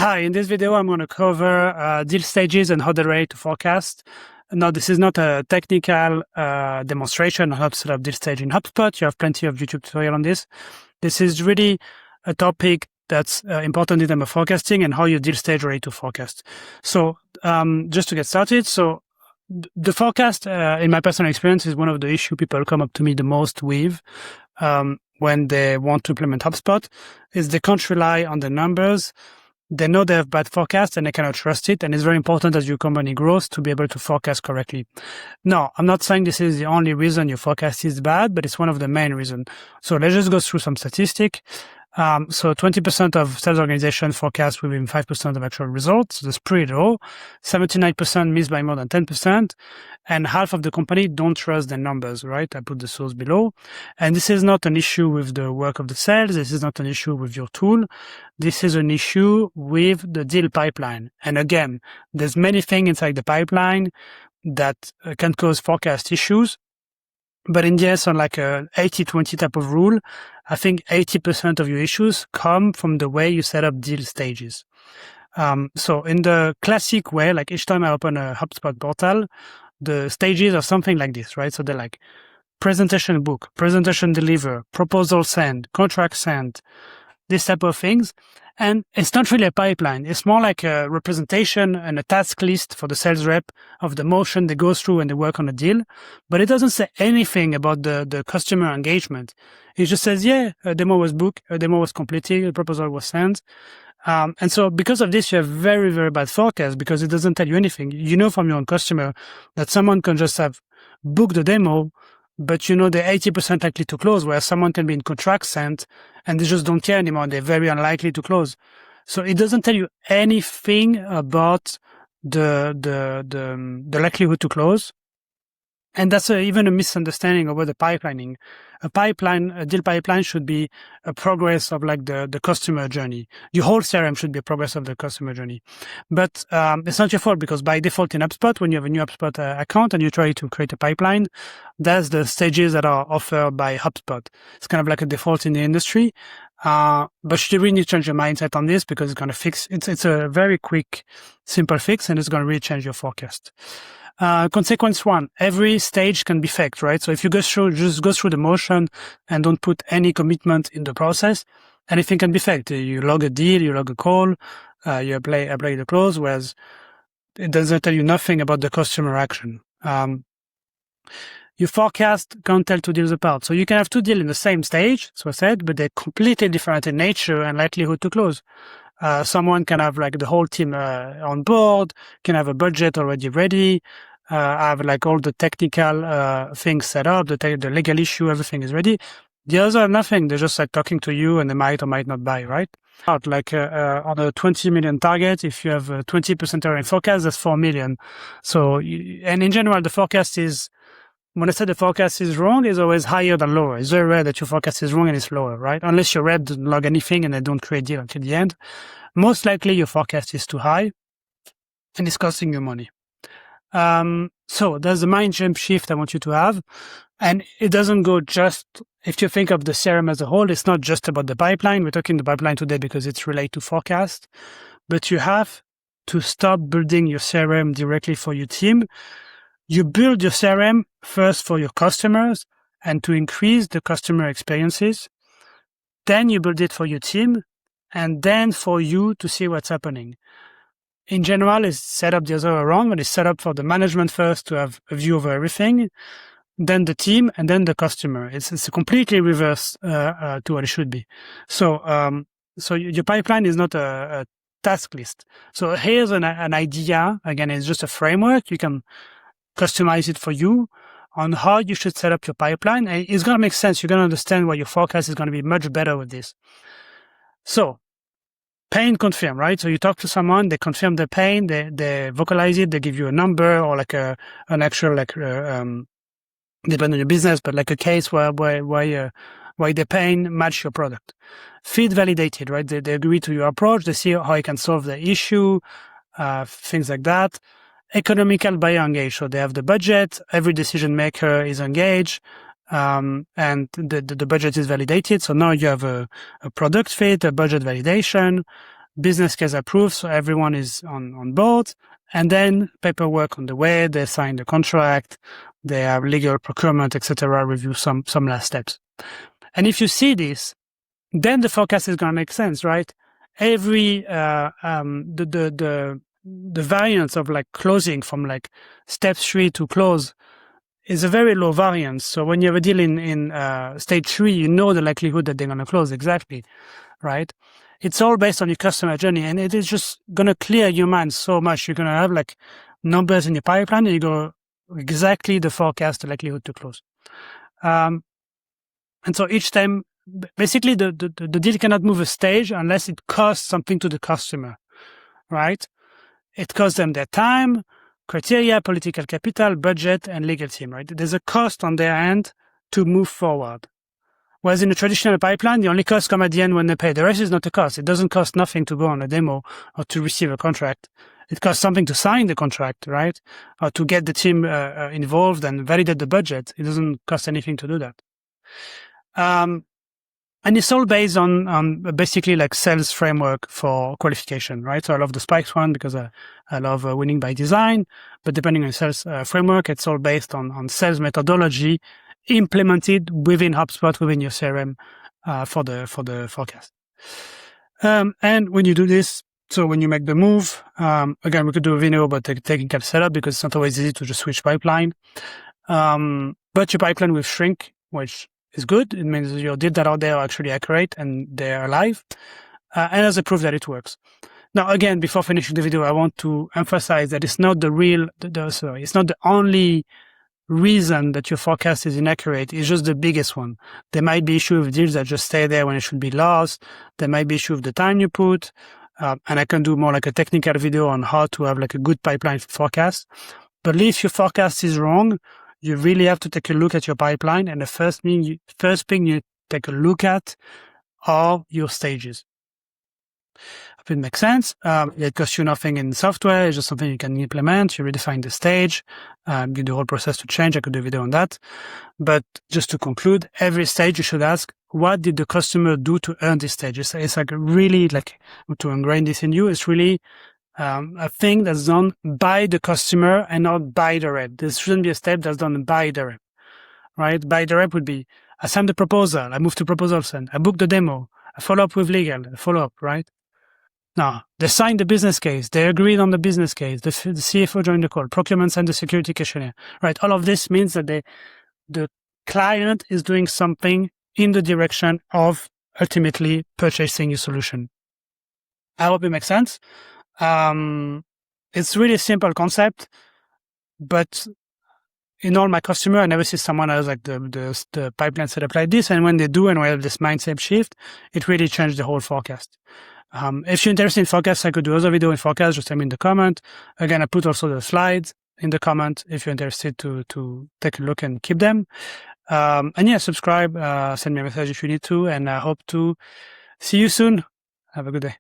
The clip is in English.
Hi, in this video, I'm going to cover deal stages and how they're ready to forecast. Now, this is not a technical demonstration on how to set up deal stage in HubSpot. You have plenty of YouTube tutorial on this. This is really a topic that's important in terms of forecasting and how you deal stage ready to forecast. So just to get started, so the forecast, in my personal experience, is one of the issues people come up to me the most with when they want to implement HubSpot, is they can't rely on the numbers. They know they have bad forecast and they cannot trust it. And it's very important as your company grows to be able to forecast correctly. No, I'm not saying this is the only reason your forecast is bad, but it's one of the main reasons. So let's just go through some statistic. So 20% of sales organizations forecast within 5% of actual results. So that's pretty low. 79% miss by more than 10%. And half of the company don't trust the numbers, right? I put the source below. And this is not an issue with the work of the sales. This is not an issue with your tool. This is an issue with the deal pipeline. And again, there's many things inside the pipeline that can cause forecast issues. But in the end, on like a 80-20 type of rule, I think 80% of your issues come from the way you set up deal stages. So in the classic way, like each time I open a HubSpot portal, the stages are something like this, right? So they're like presentation book, presentation deliver, proposal send, contract send, this type of things. And it's not really a pipeline. It's more like a representation and a task list for the sales rep of the motion they go through when they work on a deal. But it doesn't say anything about the customer engagement. It just says, yeah, a demo was booked, a demo was completed, a proposal was sent. And so because of this, you have very, very bad forecast because it doesn't tell you anything. You know from your own customer that someone can just have booked the demo, but you know they're 80% likely to close, whereas someone can be in contract sent and they just don't care anymore. They're very unlikely to close. So it doesn't tell you anything about the likelihood to close. And that's even a misunderstanding about the pipelining. A deal pipeline should be a progress of like the customer journey. Your whole CRM should be a progress of the customer journey. But it's not your fault because by default in HubSpot, when you have a new HubSpot account and you try to create a pipeline, that's the stages that are offered by HubSpot. It's kind of like a default in the industry. But you really need to change your mindset on this because it's going to fix, it's a very quick, simple fix and it's going to really change your forecast. Consequence one, every stage can be faked, right? So if you just go through the motion and don't put any commitment in the process, anything can be faked. You log a deal, you log a call, you apply the close, whereas it doesn't tell you nothing about the customer action. Your forecast can't tell two deals apart. So you can have two deals in the same stage, so I said, but they're completely different in nature and likelihood to close. Someone can have like the whole team on board, can have a budget already ready, have like all the technical things set up, the legal issue, everything is ready. The others are nothing. They're just like talking to you and they might or might not buy, right? Like on a 20 million target, if you have a 20% error in forecast, that's 4 million. So, and in general, the forecast is, when I say the forecast is wrong, it's always higher than lower. It's very rare that your forecast is wrong and it's lower, right? Unless your rep doesn't log anything and they don't create deal until the end. Most likely your forecast is too high and it's costing you money. So there's a mind jump shift I want you to have. And it doesn't go just, if you think of the CRM as a whole, it's not just about the pipeline. We're talking the pipeline today because it's related to forecast. But you have to stop building your CRM directly for your team. You build your CRM first for your customers and to increase the customer experiences. Then you build it for your team and then for you to see what's happening. In general, it's set up the other way around, but it's set up for the management first to have a view over everything, then the team, and then the customer. It's a completely reverse to what it should be. So your pipeline is not a task list. So here's an idea. Again, it's just a framework. You can customize it for you on how you should set up your pipeline. And it's going to make sense. You're going to understand why your forecast is going to be much better with this. So pain confirm, right? So you talk to someone, they confirm the pain, they vocalize it, they give you a number or like an actual, like, depending on your business, but like a case why the pain match your product. Feed validated, right? They agree to your approach. They see how you can solve the issue, things like that. Economical buyer engaged. So they have the budget, every decision maker is engaged, and the budget is validated. So now you have a product fit, a budget validation, business case approved, so everyone is on board, and then paperwork on the way. They sign the contract, they have legal procurement, etc. Review some last steps. And if you see this, then the forecast is going to make sense, right? Every the variance of like closing from like step 3 to close is a very low variance. So when you have a deal in stage 3, you know the likelihood that they're going to close exactly, right? It's all based on your customer journey, and it is just going to clear your mind so much. You're going to have like numbers in your pipeline, and you go exactly the forecast, the likelihood to close. And so each time, basically the deal cannot move a stage unless it costs something to the customer, right? It costs them their time, criteria, political capital, budget, and legal team, right? There's a cost on their end to move forward. Whereas in a traditional pipeline, the only costs come at the end when they pay. The rest is not a cost. It doesn't cost nothing to go on a demo or to receive a contract. It costs something to sign the contract, right? Or to get the team involved and validate the budget. It doesn't cost anything to do that. And it's all based on basically like sales framework for qualification, right? So I love the Spikes one because I love winning by design, but depending on sales framework, it's all based on sales methodology implemented within HubSpot, within your CRM, for the forecast. And when you do this, so when you make the move, again, we could do a video about the technical setup because it's not always easy to just switch pipeline. But your pipeline will shrink, which is good. It means your deals that are there are actually accurate and they're alive. And as a proof that it works. Now, again, before finishing the video, I want to emphasize that it's not it's not the only reason that your forecast is inaccurate. It's just the biggest one. There might be issue with deals that just stay there when it should be lost. There might be issue with the time you put. And I can do more like a technical video on how to have like a good pipeline forecast. But if your forecast is wrong, you really have to take a look at your pipeline. And the first thing you take a look at are your stages. If it makes sense, it costs you nothing in software. It's just something you can implement. You redefine the stage, give the whole process to change. I could do a video on that. But just to conclude, every stage you should ask, what did the customer do to earn this stage? It's like really like to ingrain this in you. It's really a thing that's done by the customer and not by the rep. This shouldn't be a step that's done by the rep, right? By the rep would be, I send the proposal, I move to proposal send, I book the demo, I follow up with legal, follow up, right? Now, they signed the business case, they agreed on the business case, the CFO joined the call, procurement sent the security questionnaire, right? All of this means that the client is doing something in the direction of ultimately purchasing your solution. I hope it makes sense. It's really a simple concept, but in all my customer, I never see someone else like the pipeline setup like this. And when they do, and we have this mindset shift, it really changed the whole forecast. If you're interested in forecast, I could do other video in forecast, just tell me in the comment. Again, I put also the slides in the comment if you're interested to take a look and keep them. And yeah, subscribe, send me a message if you need to, and I hope to see you soon. Have a good day.